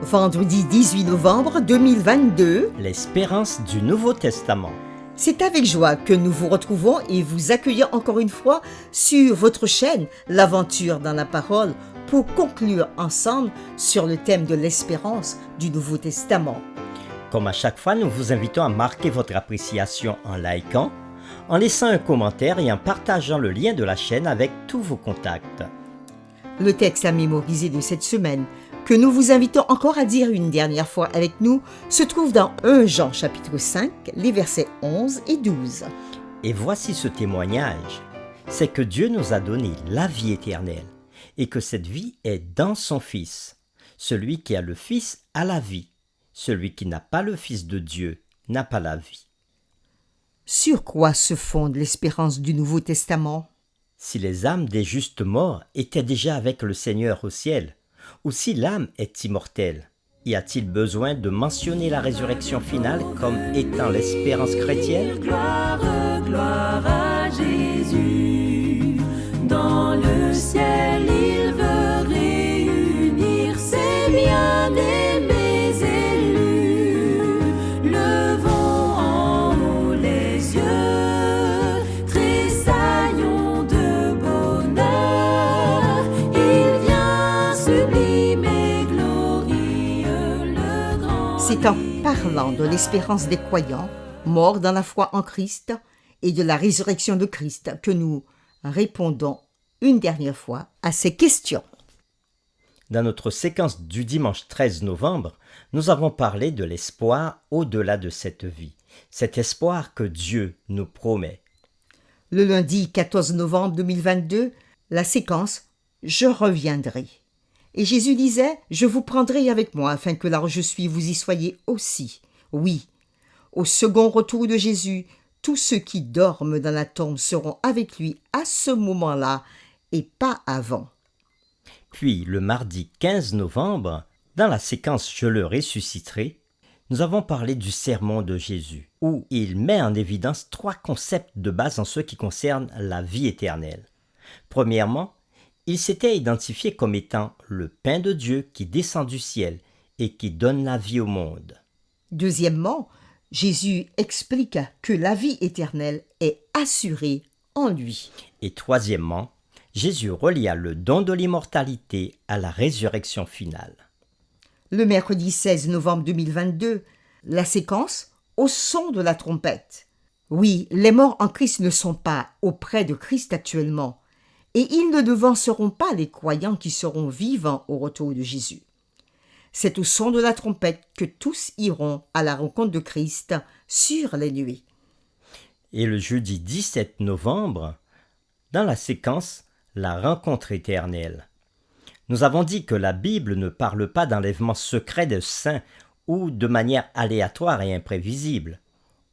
vendredi 18 novembre 2022. L'espérance du Nouveau Testament. C'est avec joie que nous vous retrouvons et vous accueillons encore une fois sur votre chaîne L'Aventure dans la Parole pour conclure ensemble sur le thème de l'espérance du Nouveau Testament. Comme à chaque fois, nous vous invitons à marquer votre appréciation en likant, en laissant un commentaire et en partageant le lien de la chaîne avec tous vos contacts. Le texte à mémoriser de cette semaine, que nous vous invitons encore à dire une dernière fois avec nous, se trouve dans 1 Jean chapitre 5, les versets 11 et 12. Et voici ce témoignage, c'est que Dieu nous a donné la vie éternelle, et que cette vie est dans son Fils. Celui qui a le Fils a la vie, celui qui n'a pas le Fils de Dieu n'a pas la vie. Sur quoi se fonde l'espérance du Nouveau Testament? Si les âmes des justes morts étaient déjà avec le Seigneur au ciel, ou si l'âme est immortelle, y a-t-il besoin de mentionner la résurrection finale comme étant l'espérance chrétienne? Gloire, gloire à Jésus. Dans le ciel, il veut réunir ses bien-aimés élus. Levons en haut les yeux, tressaillons de bonheur. Il vient sublime et glorieux, le grand. C'est en parlant de l'espérance des croyants, morts dans la foi en Christ, et de la résurrection de Christ que nous répondons une dernière fois à ces questions. Dans notre séquence du dimanche 13 novembre, nous avons parlé de l'espoir au-delà de cette vie, cet espoir que Dieu nous promet. Le lundi 14 novembre 2022, la séquence « Je reviendrai ». Et Jésus disait « Je vous prendrai avec moi afin que là où je suis, vous y soyez aussi. » Oui, au second retour de Jésus, tous ceux qui dorment dans la tombe seront avec lui à ce moment-là et pas avant. Puis, le mardi 15 novembre, dans la séquence « Je le ressusciterai », nous avons parlé du sermon de Jésus, où il met en évidence 3 concepts de base en ce qui concerne la vie éternelle. Premièrement, il s'était identifié comme étant le pain de Dieu qui descend du ciel et qui donne la vie au monde. Deuxièmement, Jésus explique que la vie éternelle est assurée en lui. Et troisièmement, Jésus relia le don de l'immortalité à la résurrection finale. Le mercredi 16 novembre 2022, la séquence « Au son de la trompette ». Oui, les morts en Christ ne sont pas auprès de Christ actuellement, et ils ne devanceront pas les croyants qui seront vivants au retour de Jésus. C'est au son de la trompette que tous iront à la rencontre de Christ sur les nuées. Et le jeudi 17 novembre, dans la séquence « La rencontre éternelle », nous avons dit que la Bible ne parle pas d'enlèvement secret des saints ou de manière aléatoire et imprévisible.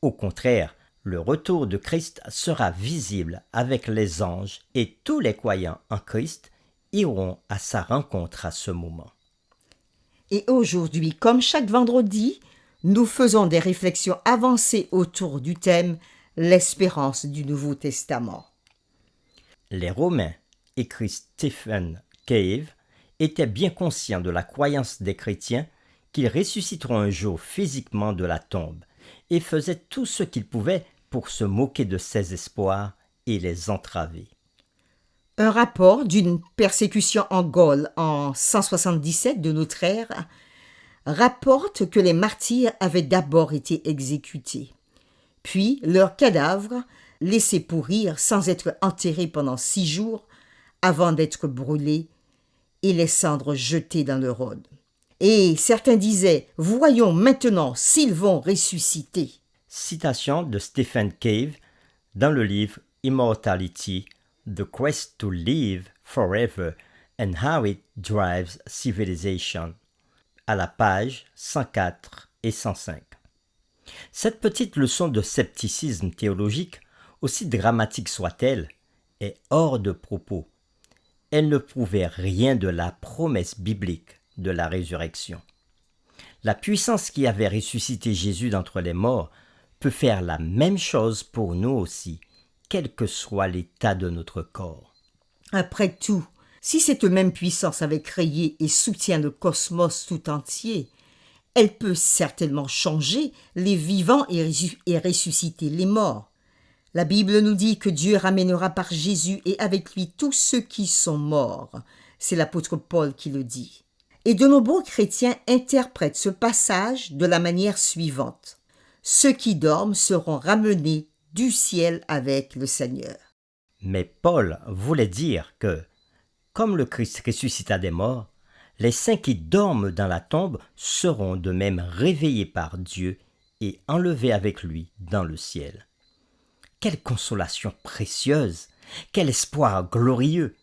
Au contraire, le retour de Christ sera visible avec les anges et tous les croyants en Christ iront à sa rencontre à ce moment. Et aujourd'hui, comme chaque vendredi, nous faisons des réflexions avancées autour du thème « L'espérance du Nouveau Testament ». Les Romains, écrit Stephen Cave, étaient bien conscients de la croyance des chrétiens qu'ils ressusciteront un jour physiquement de la tombe et faisaient tout ce qu'ils pouvaient pour se moquer de ces espoirs et les entraver. Un rapport d'une persécution en Gaule en 177 de notre ère rapporte que les martyrs avaient d'abord été exécutés, puis leurs cadavres laissés pourrir sans être enterrés pendant 6 jours avant d'être brûlés et les cendres jetées dans le Rhône. Et certains disaient « Voyons maintenant s'ils vont ressusciter ». Citation de Stephen Cave dans le livre Immortality, The Quest to Live Forever and How It Drives Civilization, à la page 104 et 105. Cette petite leçon de scepticisme théologique, aussi dramatique soit-elle, est hors de propos. Elle ne prouvait rien de la promesse biblique de la résurrection. La puissance qui avait ressuscité Jésus d'entre les morts peut faire la même chose pour nous aussi, quel que soit l'état de notre corps. Après tout, Si cette même puissance avait créé et soutient le cosmos tout entier, elle peut certainement changer les vivants et ressusciter les morts. La Bible nous dit que Dieu ramènera par Jésus et avec lui tous ceux qui sont morts. C'est l'apôtre Paul qui le dit. Et de nombreux chrétiens interprètent ce passage de la manière suivante. Ceux qui dorment seront ramenés du ciel avec le Seigneur. Mais Paul voulait dire que, comme le Christ ressuscita des morts, les saints qui dorment dans la tombe seront de même réveillés par Dieu et enlevés avec lui dans le ciel. Quelle consolation précieuse, quel espoir glorieux,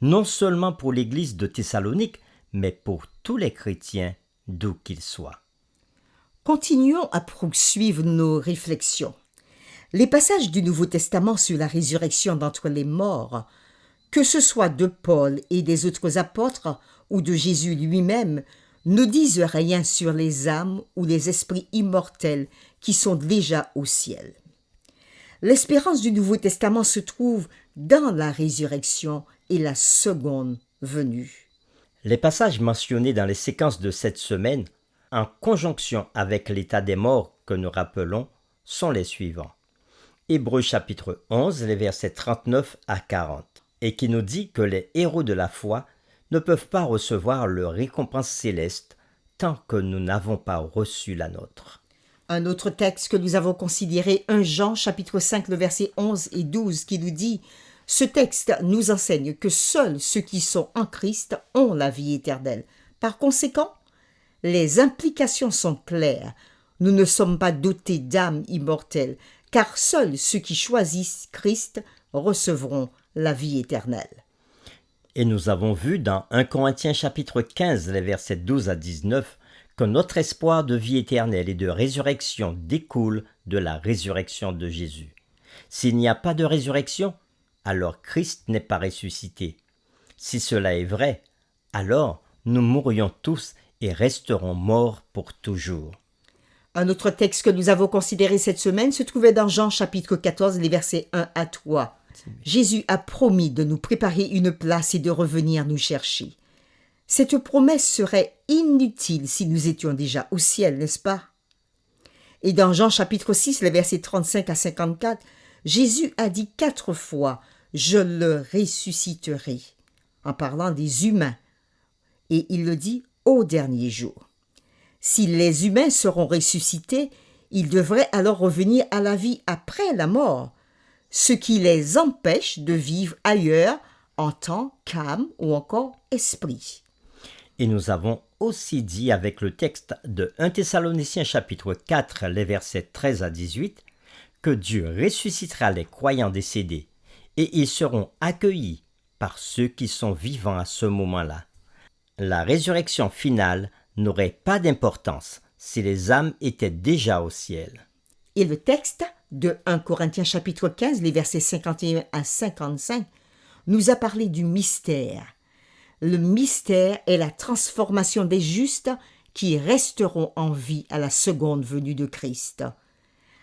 non seulement pour l'église de Thessalonique, mais pour tous les chrétiens d'où qu'ils soient. Continuons à poursuivre nos réflexions. Les passages du Nouveau Testament sur la résurrection d'entre les morts, que ce soit de Paul et des autres apôtres ou de Jésus lui-même, ne disent rien sur les âmes ou les esprits immortels qui sont déjà au ciel. L'espérance du Nouveau Testament se trouve dans la résurrection et la seconde venue. Les passages mentionnés dans les séquences de cette semaine, en conjonction avec l'état des morts que nous rappelons, sont les suivants. Hébreux chapitre 11, les versets 39 à 40, et qui nous dit que les héros de la foi ne peuvent pas recevoir leur récompense céleste tant que nous n'avons pas reçu la nôtre. Un autre texte que nous avons considéré, 1 Jean chapitre 5, le verset 11 et 12, qui nous dit « Ce texte nous enseigne que seuls ceux qui sont en Christ ont la vie éternelle. Par conséquent, les implications sont claires. Nous ne sommes pas dotés d'âme immortelle, car seuls ceux qui choisissent Christ recevront la vie éternelle. » Et nous avons vu dans 1 Corinthiens chapitre 15, les versets 12 à 19, que notre espoir de vie éternelle et de résurrection découle de la résurrection de Jésus. S'il n'y a pas de résurrection, alors Christ n'est pas ressuscité. Si cela est vrai, alors nous mourrions tous et resterons morts pour toujours. Un autre texte que nous avons considéré cette semaine se trouvait dans Jean chapitre 14, les versets 1 à 3. Jésus a promis de nous préparer une place et de revenir nous chercher. Cette promesse serait inutile si nous étions déjà au ciel, n'est-ce pas? Et dans Jean chapitre 6, les versets 35 à 54, Jésus a dit 4 fois « Je le ressusciterai » en parlant des humains. Et il le dit au dernier jour. Si les humains seront ressuscités, ils devraient alors revenir à la vie après la mort, ce qui les empêche de vivre ailleurs en tant qu'âme ou encore esprit. Et nous avons aussi dit avec le texte de 1 Thessaloniciens chapitre 4, les versets 13 à 18, que Dieu ressuscitera les croyants décédés et ils seront accueillis par ceux qui sont vivants à ce moment-là. La résurrection finale n'aurait pas d'importance si les âmes étaient déjà au ciel. Et le texte de 1 Corinthiens chapitre 15, les versets 51 à 55, nous a parlé du mystère. Le mystère est la transformation des justes qui resteront en vie à la seconde venue de Christ.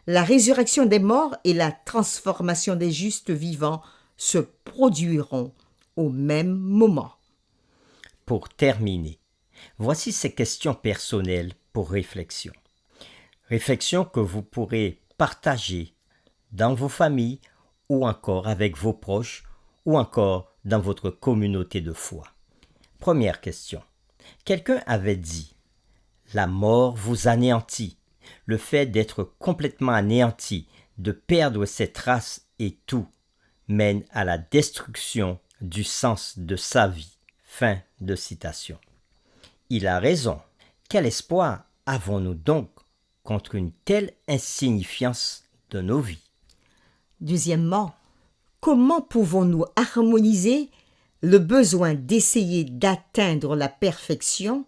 La résurrection des morts et la transformation des justes vivants se produiront au même moment. Pour terminer, voici ces questions personnelles pour réflexion. Réflexion que vous pourrez partager dans vos familles ou encore avec vos proches ou encore dans votre communauté de foi. Première question. Quelqu'un avait dit « La mort vous anéantit. Le fait d'être complètement anéanti, de perdre ses traces et tout, mène à la destruction du sens de sa vie. » Fin de citation. Il a raison. Quel espoir avons-nous donc contre une telle insignifiance de nos vies? Deuxièmement, comment pouvons-nous harmoniser le besoin d'essayer d'atteindre la perfection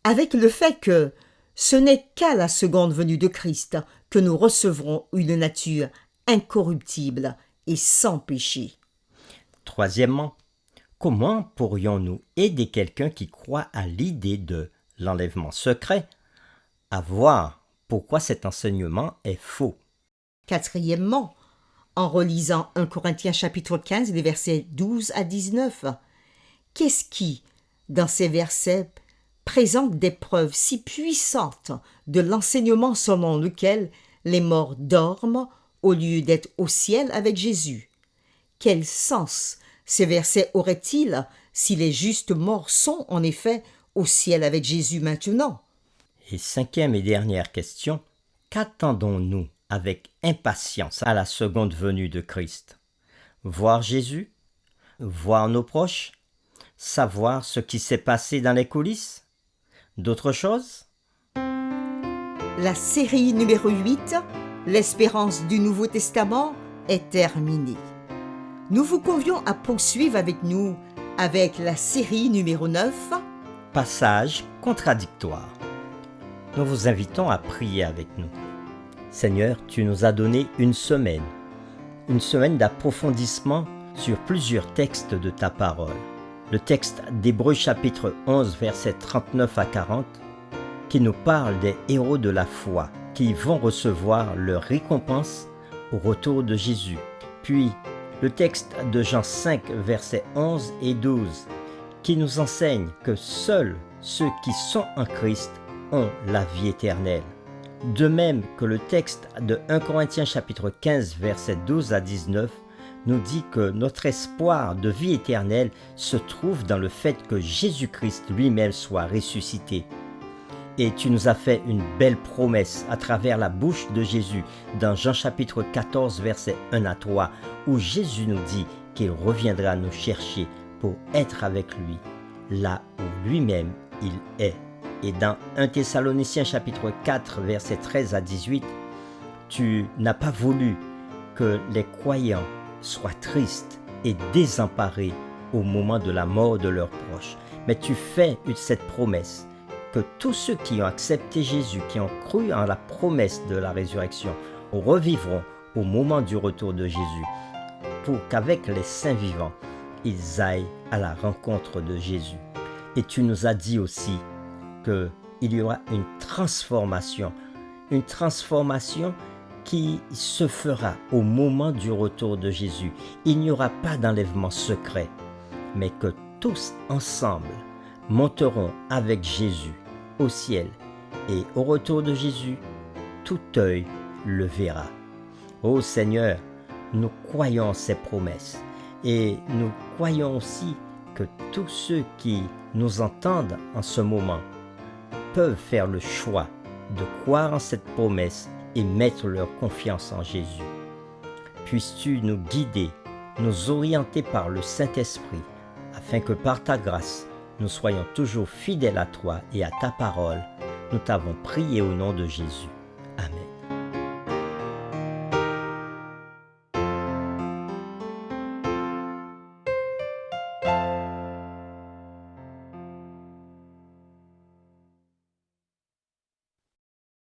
avec le fait que ce n'est qu'à la seconde venue de Christ que nous recevrons une nature incorruptible et sans péché? Troisièmement, comment pourrions-nous aider quelqu'un qui croit à l'idée de l'enlèvement secret à voir pourquoi cet enseignement est faux? Quatrièmement, en relisant 1 Corinthiens chapitre 15, les versets 12 à 19, Qu'est-ce qui, dans ces versets, présente des preuves si puissantes de l'enseignement selon lequel les morts dorment au lieu d'être au ciel avec Jésus? Quel sens ces versets auraient-ils si les justes morts sont en effet au ciel avec Jésus maintenant? Et cinquième et dernière question, qu'attendons-nous avec impatience à la seconde venue de Christ? Voir Jésus? Voir nos proches? Savoir ce qui s'est passé dans les coulisses? D'autres choses? La série numéro 8, L'espérance du Nouveau Testament, est terminée. Nous vous convions à poursuivre avec nous avec la série numéro 9, Passage contradictoire. Nous vous invitons à prier avec nous. Seigneur, tu nous as donné une semaine d'approfondissement sur plusieurs textes de ta parole. Le texte d'Hébreux chapitre 11, versets 39 à 40, qui nous parle des héros de la foi qui vont recevoir leur récompense au retour de Jésus. Puis, le texte de Jean 5, versets 11 et 12, qui nous enseigne que seuls ceux qui sont en Christ ont la vie éternelle. De même que le texte de 1 Corinthiens chapitre 15, versets 12 à 19, nous dit que notre espoir de vie éternelle se trouve dans le fait que Jésus-Christ lui-même soit ressuscité. Et tu nous as fait une belle promesse à travers la bouche de Jésus dans Jean chapitre 14, versets 1 à 3, où Jésus nous dit qu'il reviendra nous chercher pour être avec lui, là où lui-même il est. Et dans 1 Thessaloniciens chapitre 4, versets 13 à 18, tu n'as pas voulu que les croyants soient tristes et désemparés au moment de la mort de leurs proches, mais tu fais cette promesse que tous ceux qui ont accepté Jésus, qui ont cru en la promesse de la résurrection, revivront au moment du retour de Jésus, pour qu'avec les saints vivants, ils aillent à la rencontre de Jésus. Et tu nous as dit aussi qu'il y aura une transformation qui se fera au moment du retour de Jésus. Il n'y aura pas d'enlèvement secret, mais que tous ensemble monteront avec Jésus au ciel, et au retour de Jésus, tout œil le verra. Ô Seigneur, nous croyons en ces promesses, et nous croyons aussi que tous ceux qui nous entendent en ce moment peuvent faire le choix de croire en cette promesse et mettre leur confiance en Jésus. Puisses-tu nous guider, nous orienter par le Saint-Esprit, afin que par ta grâce, nous soyons toujours fidèles à toi et à ta parole. Nous t'avons prié au nom de Jésus. Amen.